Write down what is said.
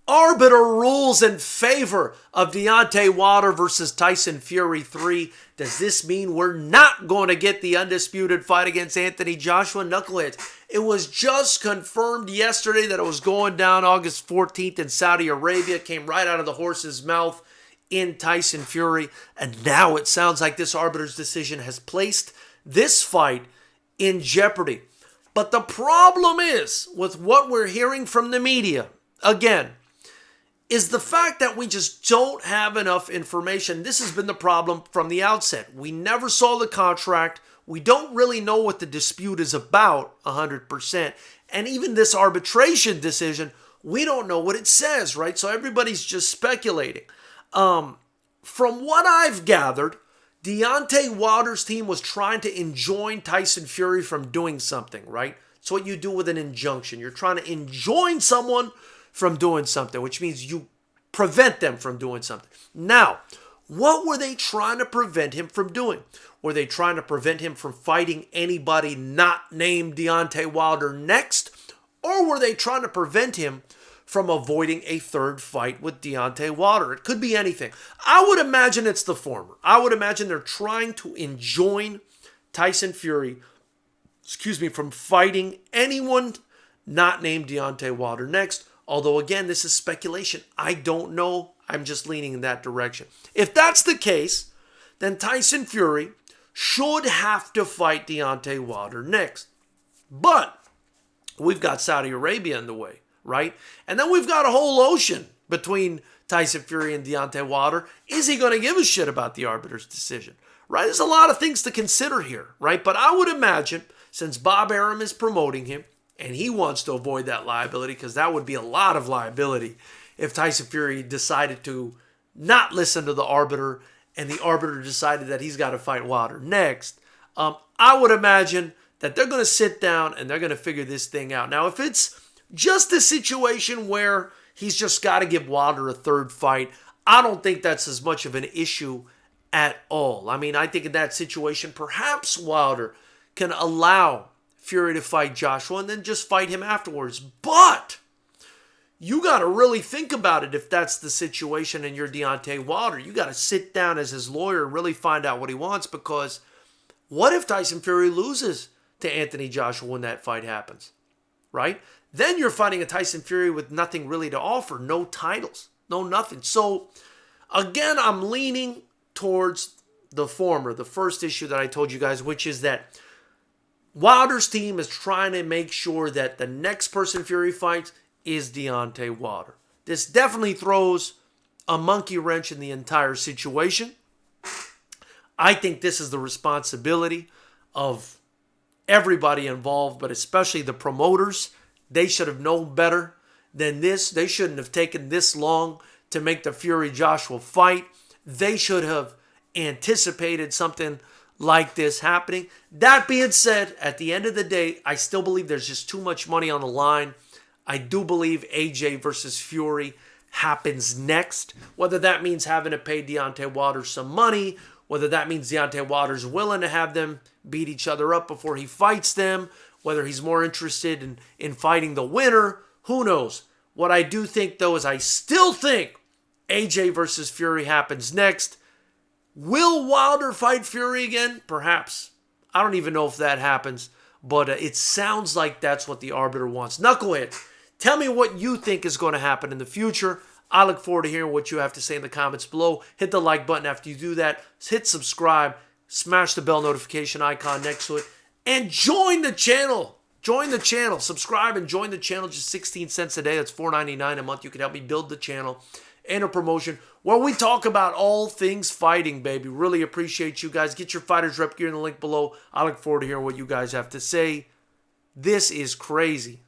Arbiter rules in favor of Deontay Wilder versus Tyson Fury 3. Does this mean we're not going to get the undisputed fight against Anthony Joshua? Knuckleheads. It was just confirmed yesterday that it was going down August 14th in Saudi Arabia. It came right out of the horse's mouth in Tyson Fury. And now it sounds like this arbiter's decision has placed this fight in jeopardy. But the problem is, with what we're hearing from the media, again, is the fact that we just don't have enough information. This has been the problem from the outset. We never saw the contract. We don't really know what the dispute is about 100%. And even this arbitration decision, we don't know what it says, right? So everybody's just speculating. From what I've gathered, Deontay Wilder's team was trying to enjoin Tyson Fury from doing something, right? It's what you do with an injunction. You're trying to enjoin someone from doing something, which means you prevent them from doing something. Now, what were they trying to prevent him from doing? Were they trying to prevent him from fighting anybody not named Deontay Wilder next? Or were they trying to prevent him from avoiding a third fight with Deontay Wilder? It could be anything. I would imagine it's the former. I would imagine they're trying to enjoin Tyson Fury, from fighting anyone not named Deontay Wilder next. Although, again, this is speculation. I don't know. I'm just leaning in that direction. If that's the case, then Tyson Fury should have to fight Deontay Wilder next. But we've got Saudi Arabia in the way, right? And then we've got a whole ocean between Tyson Fury and Deontay Wilder. Is he going to give a shit about the arbiter's decision, right? There's a lot of things to consider here, right? But I would imagine, since Bob Arum is promoting him, and he wants to avoid that liability, because that would be a lot of liability if Tyson Fury decided to not listen to the arbiter and the arbiter decided that he's got to fight Wilder next. I would imagine that they're going to sit down and they're going to figure this thing out. Now, if it's just a situation where he's just got to give Wilder a third fight, I don't think that's as much of an issue at all. I mean, I think in that situation, perhaps Wilder can allow Fury to fight Joshua and then just fight him afterwards. But you got to really think about it if that's the situation and you're Deontay Wilder. You got to sit down as his lawyer and really find out what he wants, because what if Tyson Fury loses to Anthony Joshua when that fight happens, right? Then you're fighting a Tyson Fury with nothing really to offer, no titles, no nothing. So again, I'm leaning towards the former, the first issue that I told you guys, which is that Wilder's team is trying to make sure that the next person Fury fights is Deontay Wilder. This definitely throws a monkey wrench in the entire situation. I think this is the responsibility of everybody involved, but especially the promoters. They should have known better than this. They shouldn't have taken this long to make the Fury-Joshua fight. They should have anticipated something like this happening. That being said, at the end of the day, I still believe there's just too much money on the line. I do believe AJ versus Fury happens next. Whether that means having to pay Deontay Wilder some money, whether that means Deontay Wilder's willing to have them beat each other up before he fights them, whether he's more interested in fighting the winner, who knows? What I do think, though, is I still think AJ versus Fury happens next. Will Wilder fight Fury again? Perhaps. I don't even know if that happens, but it sounds like that's what the arbiter wants. Knucklehead, tell me what you think is going to happen in the future. I look forward to hearing what you have to say in the comments below. Hit the like button after you do that. Hit subscribe. Smash the bell notification icon next to it. And join the channel. Join the channel. Subscribe and join the channel. Just 16 cents a day. That's $4.99 a month. You can help me build the channel and a promotion where we talk about all things fighting, baby. Really appreciate you guys. Get your Fighters Rep gear in the link below. I look forward to hearing what you guys have to say. This is crazy.